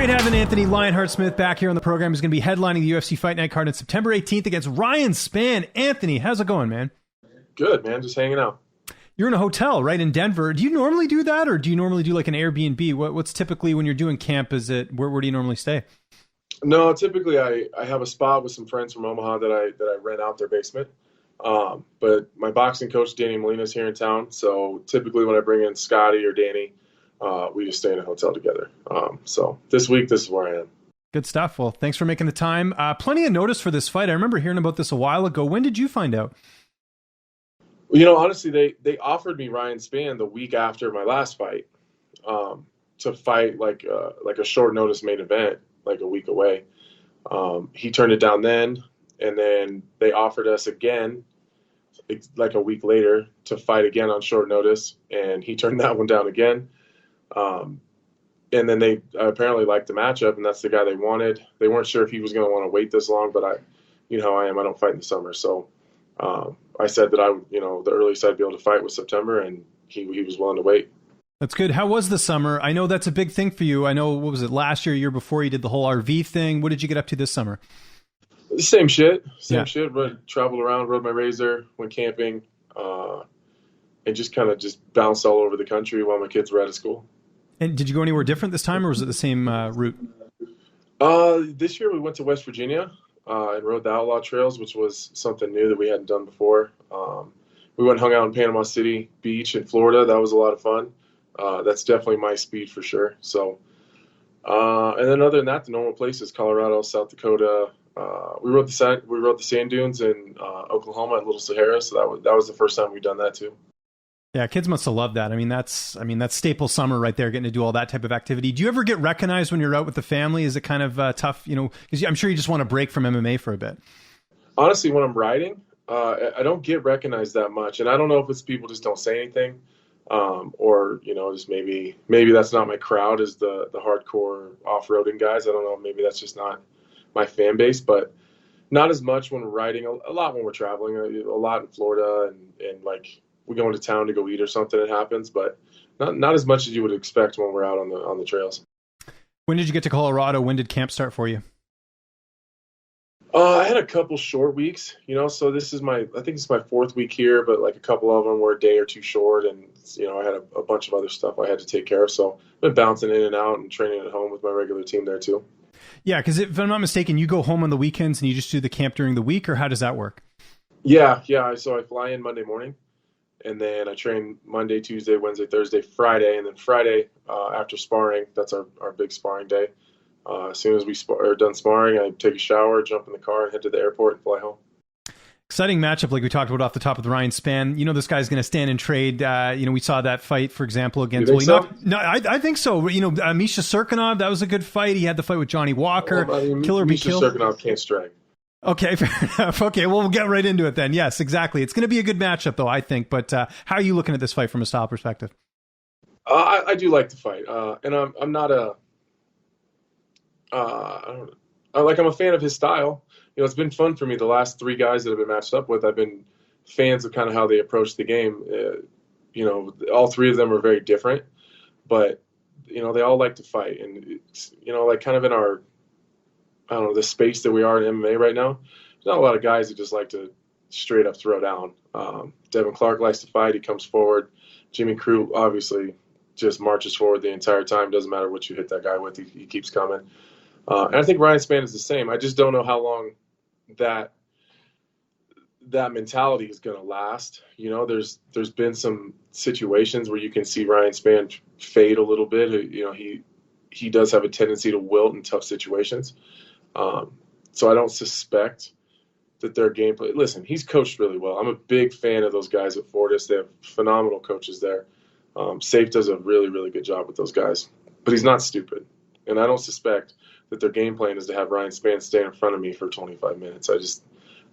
Great having Anthony Lionheart-Smith back here on the program. He's going to be headlining the UFC Fight Night card on September 18th against Ryan Spann. Anthony, how's it going, man? Good, man. Just hanging out. You're in a hotel, right, in Denver. Do you normally do that, or do you normally do like an Airbnb? What's typically when you're doing camp? Is it where do you normally stay? No, typically I have a spot with some friends from Omaha that I rent out their basement. But my boxing coach, Danny Molina's here in town. So typically when I bring in Scotty or Danny, we just stay in a hotel together. So this week, this is where I am. Good stuff. Well, thanks for making the time. Plenty of notice for this fight. I remember hearing about this a while ago. When did you find out? Well, honestly, they offered me Ryan Spann the week after my last fight to fight like a short notice main event, like a week away. He turned it down then, and then they offered us again, like a week later, to fight again on short notice, and he turned that one down again. And then they apparently liked the matchup, and that's the guy they wanted. They weren't sure if he was going to want to wait this long, but you know how I am. I don't fight in the summer, so I said that the earliest I'd be able to fight was September, and he was willing to wait. That's good. How was the summer? I know that's a big thing for you. I know, what was it, last year before, you did the whole RV thing. What did you get up to this summer? Same shit. Traveled around, rode my Razor, went camping, and just kind of bounced all over the country while my kids were out of school. And did you go anywhere different this time, or was it the same route? This year we went to West Virginia and rode the Outlaw Trails, which was something new that we hadn't done before. We went and hung out in Panama City Beach in Florida. That was a lot of fun. That's definitely my speed for sure. So, and then other than that, the normal places: Colorado, South Dakota. We rode the sand dunes in Oklahoma and Little Sahara. So that was the first time we'd done that too. Yeah, kids must have loved that. I mean, that's staple summer right there, getting to do all that type of activity. Do you ever get recognized when you're out with the family? Is it kind of tough, because I'm sure you just want to break from MMA for a bit? Honestly, when I'm riding, I don't get recognized that much. And I don't know if it's people just don't say anything, or, just maybe that's not my crowd, is the hardcore off-roading guys. I don't know. Maybe that's just not my fan base, but not as much when we're riding, a lot when we're traveling, a lot in Florida and like, we go into town to go eat or something, it happens, but not as much as you would expect when we're out on the trails. When did you get to Colorado? When did camp start for you? I had a couple short weeks, so I think it's my fourth week here, but like a couple of them were a day or two short, and I had a bunch of other stuff I had to take care of, so I've been bouncing in and out and training at home with my regular team there too. Yeah, because if I'm not mistaken, you go home on the weekends and you just do the camp during the week, or how does that work? Yeah. So I fly in Monday morning. And then I train Monday, Tuesday, Wednesday, Thursday, Friday. And then Friday, after sparring, that's our big sparring day. As soon as we are done sparring, I take a shower, jump in the car, and head to the airport and fly home. Exciting matchup, like we talked about off the top with Ryan Spann. This guy's going to stand and trade. We saw that fight, for example, against... You think so? No, I think so. Misha Serkinov, that was a good fight. He had the fight with Johnny Walker. Killer be killed. Misha Serkinov can't strike. Okay, fair enough. Okay, well, we'll get right into it then. Yes, exactly. It's going to be a good matchup, though, I think. But how are you looking at this fight from a style perspective? I do like the fight, and I'm not I'm a fan of his style. It's been fun for me. The last three guys that I've been matched up with, I've been fans of kind of how they approach the game. All three of them are very different, but they all like to fight, and like kind of in our, the space that we are in MMA right now, there's not a lot of guys that just like to straight up throw down. Devin Clark likes to fight. He comes forward. Jimmy Crute obviously just marches forward the entire time. Doesn't matter what you hit that guy with. He keeps coming. And I think Ryan Spann is the same. I just don't know how long that mentality is going to last. There's been some situations where you can see Ryan Spann fade a little bit. He does have a tendency to wilt in tough situations. So I don't suspect that their gameplay. Listen, he's coached really well. I'm a big fan of those guys at Fortis. They have phenomenal coaches there. Safe does a really, really good job with those guys. But he's not stupid. And I don't suspect that their game plan is to have Ryan Spann stay in front of me for 25 minutes.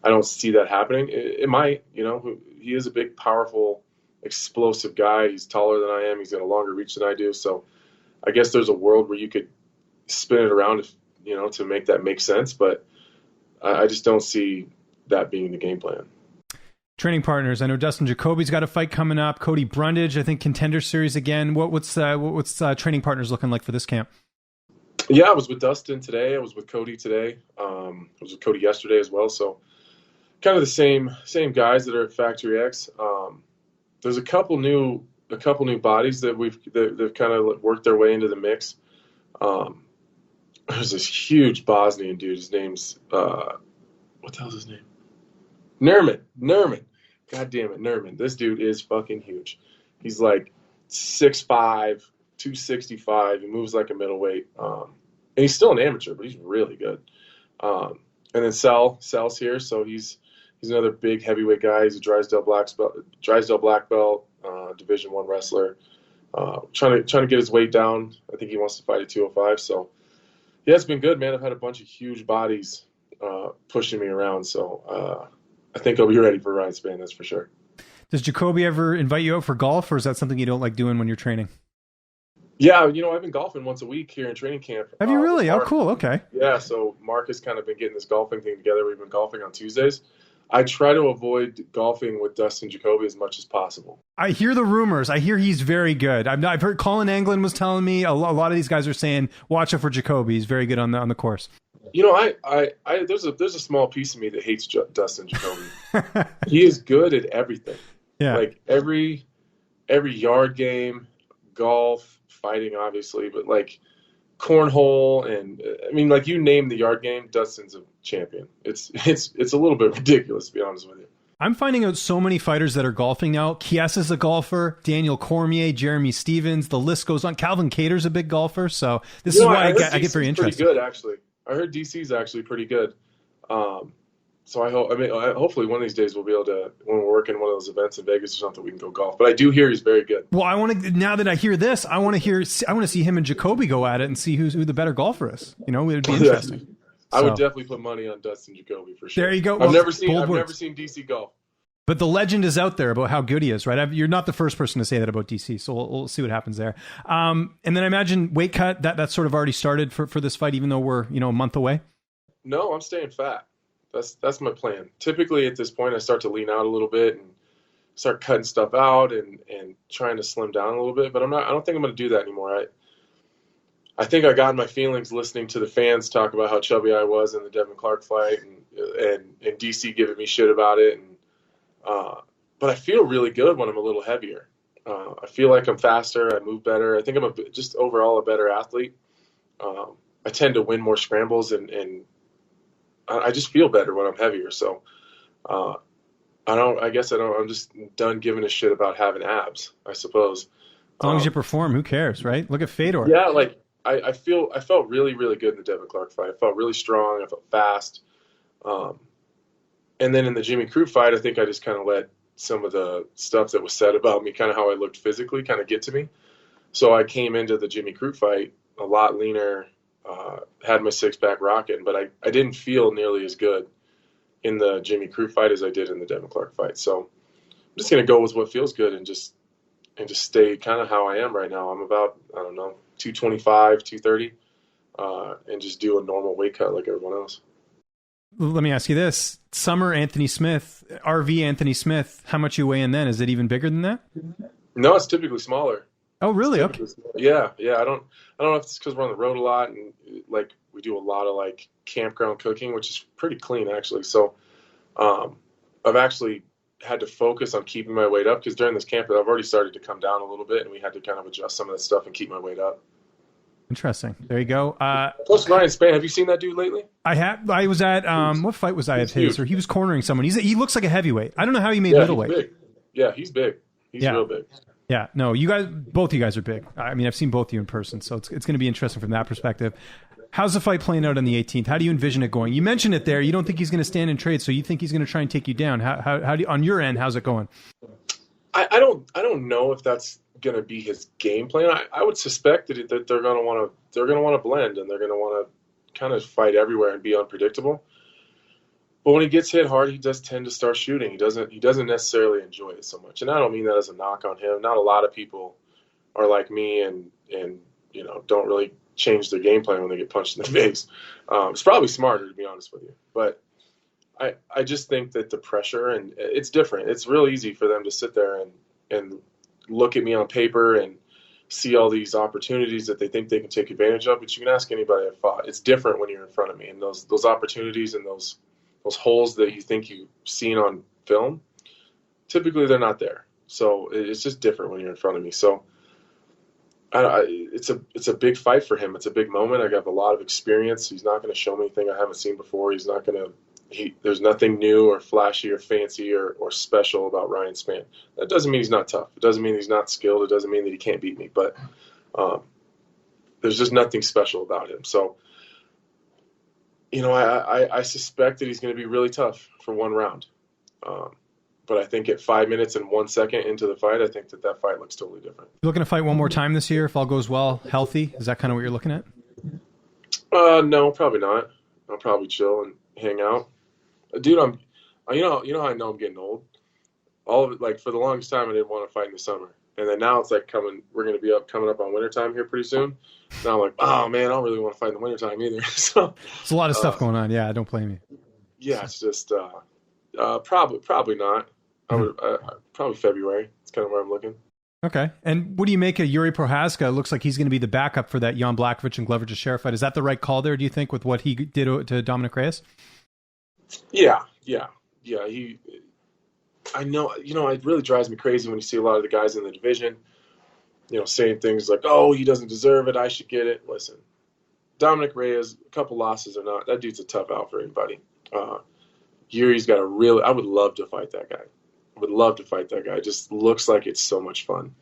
I don't see that happening. It might, he is a big, powerful, explosive guy. He's taller than I am. He's got a longer reach than I do. So I guess there's a world where you could spin it around, to make that make sense. But I just don't see that being the game plan. Training partners. I know Dustin Jacoby's got a fight coming up. Cody Brundage, I think Contender Series again. What's training partners looking like for this camp? Yeah, I was with Dustin today. I was with Cody today. I was with Cody yesterday as well. So kind of the same guys that are at Factory X. There's a couple new bodies they've kind of worked their way into the mix. Um, there's this huge Bosnian dude. His name's what the hell's his name? Nerman. God damn it, Nerman. This dude is fucking huge. He's like 6'5", 265. He moves like a middleweight. And he's still an amateur, but he's really good. And then Sal's here, so he's another big heavyweight guy. He's a Drysdale black belt, Division I wrestler. Trying to get his weight down. I think he wants to fight at 205. So yeah, it's been good, man. I've had a bunch of huge bodies pushing me around, so I think I'll be ready for Ryan Spann, that's for sure. Does Jacoby ever invite you out for golf, or is that something you don't like doing when you're training? Yeah, I've been golfing once a week here in training camp. Have you really? Oh, cool. Okay. Yeah, so Mark has kind of been getting this golfing thing together. We've been golfing on Tuesdays. I try to avoid golfing with Dustin Jacoby as much as possible. I hear the rumors. I hear he's very good. I've heard Colin Anglin was telling me a lot of these guys are saying, watch out for Jacoby. He's very good on the course. There's a small piece of me that hates Dustin Jacoby. He is good at everything. Yeah. Like every yard game, golf, fighting, obviously, but like cornhole and like you name the yard game, Dustin's a champion. It's a little bit ridiculous, to be honest with you. I'm finding out so many fighters that are golfing now. Kiesa's a golfer, Daniel Cormier, Jeremy Stevens, the list goes on. Calvin Cater's a big golfer, so this is why I get very interested. Pretty good, actually. I heard DC's actually pretty good. So hopefully one of these days we'll be able to, when we're working one of those events in Vegas or something, we can go golf. But I do hear he's very good. Well, now that I hear this, I want to see him and Jacoby go at it and see who the better golfer is. It would be interesting. I would definitely put money on Dustin Jacoby for sure. There you go. I've never seen DC golf. But the legend is out there about how good he is, right? You're not the first person to say that about DC, so we'll see what happens there. And then I imagine weight cut, that's sort of already started for this fight, even though we're a month away. No, I'm staying fat. That's my plan. Typically at this point, I start to lean out a little bit and start cutting stuff out and trying to slim down a little bit. But I don't think I'm going to do that anymore. I think I got in my feelings listening to the fans talk about how chubby I was in the Devin Clark fight and DC giving me shit about it. But I feel really good when I'm a little heavier. I feel like I'm faster. I move better. I think I'm just overall a better athlete. I tend to win more scrambles and I just feel better when I'm heavier. So I'm just done giving a shit about having abs, I suppose. As long as you perform, who cares, right? Look at Fedor. Yeah, like I felt really, really good in the Devin Clark fight. I felt really strong. I felt fast. And then in the Jimmy Crute fight, I think I just kind of let some of the stuff that was said about me, kind of how I looked physically, kind of get to me. So I came into the Jimmy Crute fight a lot leaner, had my six-pack rocking, but I didn't feel nearly as good in the Jimmy Crute fight as I did in the Devin Clark fight. So I'm just going to go with what feels good and just stay kind of how I am right now. I'm about, 225, 230, and just do a normal weight cut like everyone else. Let me ask you this. Summer Anthony Smith, RV Anthony Smith, how much you weigh in then? Is it even bigger than that? No, it's typically smaller. Oh, really? Okay. Yeah. I don't know if it's because we're on the road a lot and like we do a lot of like campground cooking, which is pretty clean actually. So I've actually had to focus on keeping my weight up because during this camp I've already started to come down a little bit and we had to kind of adjust some of that stuff and keep my weight up. Interesting. There you go. Plus Ryan Spann, have you seen that dude lately? I have. I was at what fight was I at his? Or he was cornering someone. He looks like a heavyweight. I don't know how he made middleweight. He's big. Yeah, he's big. He's real big. Yeah. No, both of you guys are big. I mean, I've seen both of you in person, so it's going to be interesting from that perspective. How's the fight playing out on the 18th? How do you envision it going? You mentioned it there. You don't think he's going to stand and trade, so you think he's going to try and take you down. How do you, on your end? How's it going? I don't know if that's going to be his game plan. I would suspect that they're going to want to blend and they're going to want to kind of fight everywhere and be unpredictable. But when he gets hit hard, he does tend to start shooting. He doesn't necessarily enjoy it so much. And I don't mean that as a knock on him. Not a lot of people are like me and don't really change their game plan when they get punched in the face. It's probably smarter, to be honest with you. But I just think that the pressure, and it's different. It's real easy for them to sit there and look at me on paper and see all these opportunities that they think they can take advantage of. But you can ask anybody I've fought. It's different when you're in front of me, and those opportunities and those holes that you think you've seen on film, typically they're not there. So it's just different when you're in front of me. So it's a big fight for him. It's a big moment. I have a lot of experience. He's not going to show me anything I haven't seen before. He's not going to. There's nothing new or flashy or fancy or special about Ryan Spann. That doesn't mean he's not tough. It doesn't mean he's not skilled. It doesn't mean that he can't beat me. But there's just nothing special about him. So, I suspect that he's going to be really tough for one round. But I think at 5 minutes and 1 second into the fight, I think that fight looks totally different. You looking to fight one more time this year if all goes well, healthy? Is that kind of what you're looking at? No, probably not. I'll probably chill and hang out. Dude, how I know I'm getting old. All of it, like, for the longest time, I didn't want to fight in the summer. And then now it's like we're going to be coming up on wintertime here pretty soon. Now I'm like, oh man, I don't really want to fight in the wintertime either. So there's a lot of stuff going on. Yeah, I don't blame you. Yeah, it's just probably not. I would probably February. It's kind of where I'm looking. Okay. And what do you make of Jiri Prochazka? It looks like he's going to be the backup for that Jan Blachowicz and Glover Teixeira fight. Is that the right call there, do you think, with what he did to Dominic Reyes? Yeah. I know, it really drives me crazy when you see a lot of the guys in the division, saying things like, oh, he doesn't deserve it, I should get it. Listen, Dominic Reyes, a couple losses or not, that dude's a tough out for anybody. Yuri's got I would love to fight that guy. It just looks like it's so much fun.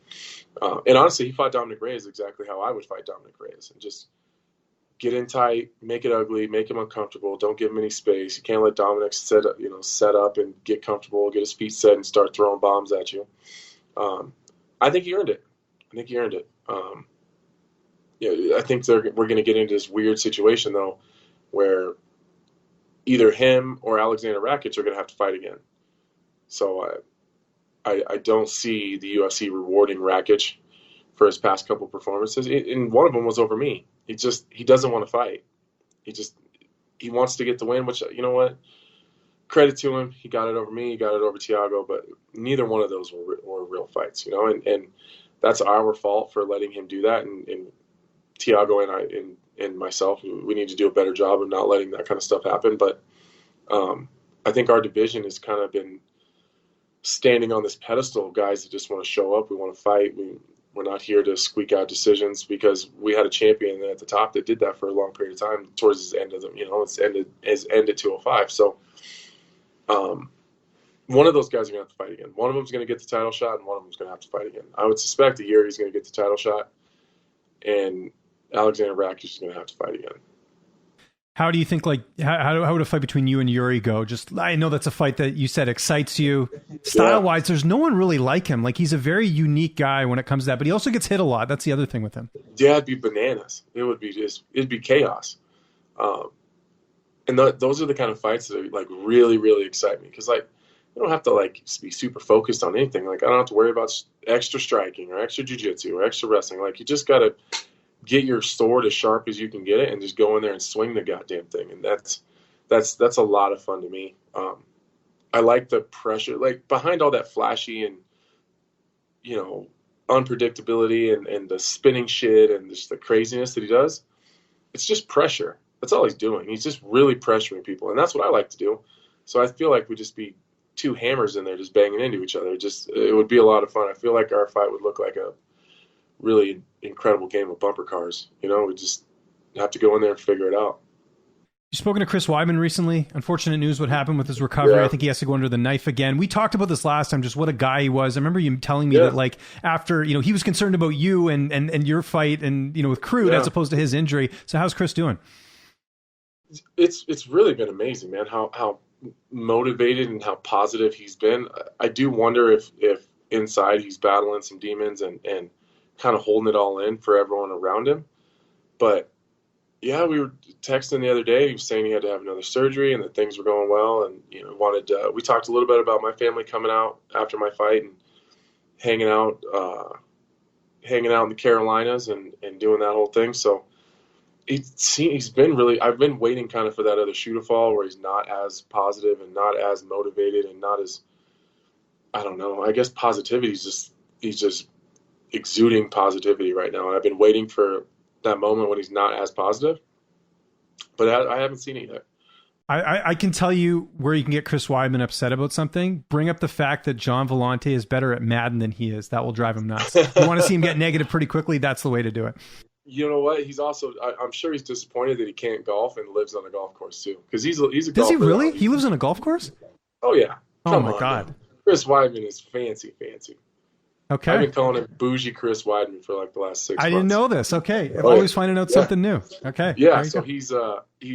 And honestly, he fought Dominic Reyes exactly how I would fight Dominic Reyes. And just get in tight, make it ugly, make him uncomfortable, don't give him any space. You can't let Dominic set up and get comfortable, get his feet set, and start throwing bombs at you. I think he earned it. I think we're going to get into this weird situation, though, where either him or Alexander Rakic are going to have to fight again. So I don't see the UFC rewarding Rakic for his past couple performances. And one of them was over me. He doesn't want to fight. He wants to get the win, which, you know what? Credit to him. He got it over me. He got it over Thiago, but neither one of those were real fights, and that's our fault for letting him do that. And Thiago and I and myself, we need to do a better job of not letting that kind of stuff happen. But I think our division has kind of been standing on this pedestal of guys that just want to show up. We want to fight. We're not here to squeak out decisions, because we had a champion at the top that did that for a long period of time towards his end of it's ended 205. So one of those guys are going to have to fight again. One of them is going to get the title shot, and one of them is going to have to fight again. I would suspect that Yuri's going to get the title shot, and Alexander Rakic is going to have to fight again. How do you think, how would a fight between you and Jiri go? I know that's a fight that you said excites you. Style-wise, There's no one really like him. Like, he's a very unique guy when it comes to that, but he also gets hit a lot. That's the other thing with him. Yeah, it'd be bananas. It'd be chaos. And those are the kind of fights that are, really, really excite me. Because, you don't have to, be super focused on anything. I don't have to worry about extra striking or extra jiu-jitsu or extra wrestling. You just got to get your sword as sharp as you can get it and just go in there and swing the goddamn thing. And that's a lot of fun to me. I like the pressure, behind all that flashy and, unpredictability and the spinning shit and just the craziness that he does. It's just pressure. That's all he's doing. He's just really pressuring people. And that's what I like to do. So I feel like we'd just be two hammers in there just banging into each other. It would be a lot of fun. I feel like our fight would look like a really incredible game of bumper cars. We just have to go in there and figure it out. You've spoken to Chris Weidman recently. Unfortunate news what happened with his recovery. Yeah. I think he has to go under the knife again. We talked about this last time, just what a guy he was. I remember you telling me that after, he was concerned about you and your fight and, with Crude as opposed to his injury. So how's Chris doing? It's really been amazing, man, how motivated and how positive he's been. I do wonder if inside he's battling some demons and kind of holding it all in for everyone around him. But yeah, we were texting the other day. He was saying he had to have another surgery and that things were going well. And, we talked a little bit about my family coming out after my fight and hanging out in the Carolinas and doing that whole thing. So he's been really, I've been waiting kind of for that other shoe to fall where he's not as positive and not as motivated and not as, I don't know, I guess positivity is he's just exuding positivity right now, and I've been waiting for that moment when he's not as positive, but I haven't seen it yet. I can tell you where you can get Chris Weidman upset about something. Bring up the fact that John Vellante is better at Madden than he is. That will drive him nuts. You want to see him get negative pretty quickly? That's the way to do it. You know what? He's also, I'm sure he's disappointed that he can't golf and lives on a golf course too. Because he's a golfer. Does he really? He lives on a golf course? Oh, yeah. Oh, my God. Man. Chris Weidman is fancy. Okay. I've been calling him bougie Chris Weidman for like the last 6 months. I didn't know this. Okay. Always finding out something new. Okay. Yeah, so he's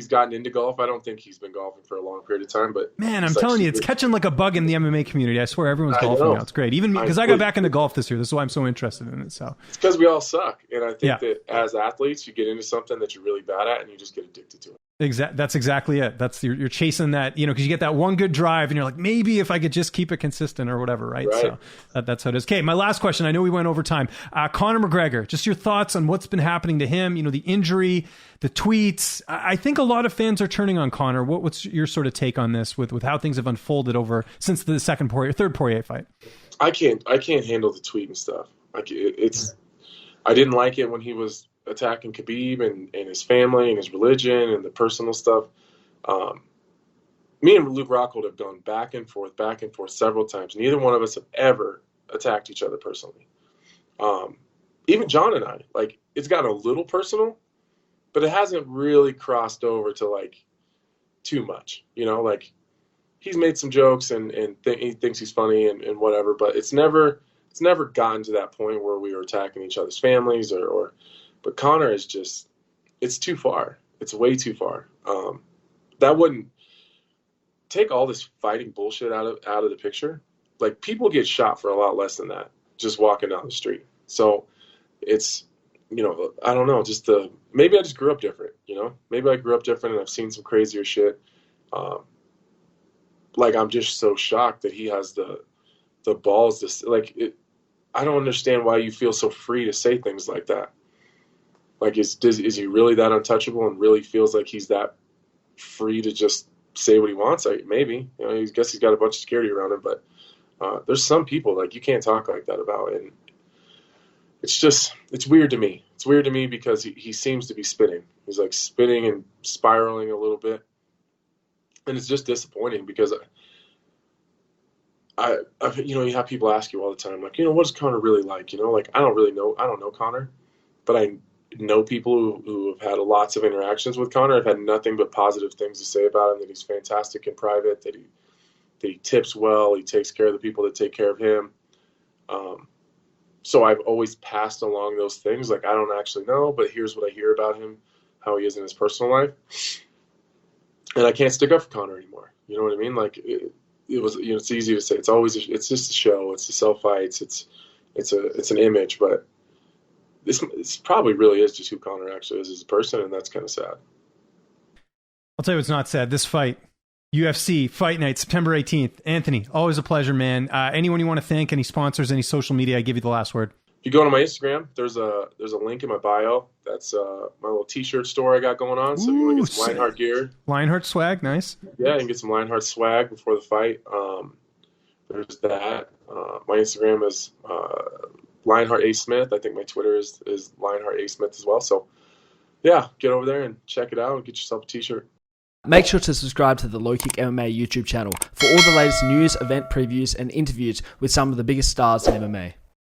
gotten into golf. I don't think he's been golfing for a long period of time, but man, I'm telling you, it's catching like a bug in the MMA community. I swear everyone's golfing now. It's great. Even because I got back into golf this year. This is why I'm so interested in it. So it's because we all suck. And I think that as athletes, you get into something that you're really bad at and you just get addicted to it. That's exactly it. That's you're chasing that, because you get that one good drive and you're like, maybe if I could just keep it consistent or whatever, right? So that's how it is. Okay, my last question. I know we went over time. Conor McGregor, just your thoughts on what's been happening to him, the injury, the tweets. I think a lot of fans are turning on Conor. What's your sort of take on this with how things have unfolded since the third Poirier fight? I can't handle the tweet and stuff. I didn't like it when he was attacking Khabib and his family and his religion and the personal stuff. Me and Luke Rockhold have gone back and forth several times. Neither one of us have ever attacked each other personally. Even John and I, it's gotten a little personal, but it hasn't really crossed over to too much, he's made some jokes and he thinks he's funny and whatever, but it's never gotten to that point where we were attacking each other's families but Conor is just, it's too far. It's way too far. That wouldn't take all this fighting bullshit out of the picture. People get shot for a lot less than that just walking down the street. So it's, I don't know, maybe I just grew up different, maybe I grew up different and I've seen some crazier shit. I'm just so shocked that he has the balls to, I don't understand why you feel so free to say things like that. Is he really that untouchable and really feels like he's that free to just say what he wants? Maybe. I guess he's got a bunch of security around him, but there's some people you can't talk like that about, and it's weird to me. It's weird to me because he seems to be spinning. He's spinning and spiraling a little bit, and it's just disappointing because I you have people ask you all the time, what is Conor really like? I don't really know. I don't know Conor, but I know people who have had lots of interactions with Conor. I've had nothing but positive things to say about him, that he's fantastic in private, that he tips well, he takes care of the people that take care of him. So I've always passed along those things. I don't actually know, but here's what I hear about him, how he is in his personal life. And I can't stick up for Conor anymore. You know what I mean? It was, it's easy to say. It's just a show. It's the self fights. It's an image, but this probably really is just who Conor actually is as a person, and that's kind of sad. I'll tell you what's not sad. This fight, UFC Fight Night, September 18th. Anthony, always a pleasure, man. Anyone you want to thank, any sponsors, any social media, I give you the last word. If you go to my Instagram, there's a link in my bio. That's my little T-shirt store I got going on. So if you want to get some Lionheart gear. Lionheart swag, nice. Yeah, you can get some Lionheart swag before the fight. There's that. My Instagram is Lionheart A. Smith. I think my Twitter is Lionheart A. Smith as well. So, yeah, get over there and check it out and get yourself a T-shirt. Make sure to subscribe to the LowKick MMA YouTube channel for all the latest news, event previews, and interviews with some of the biggest stars in MMA.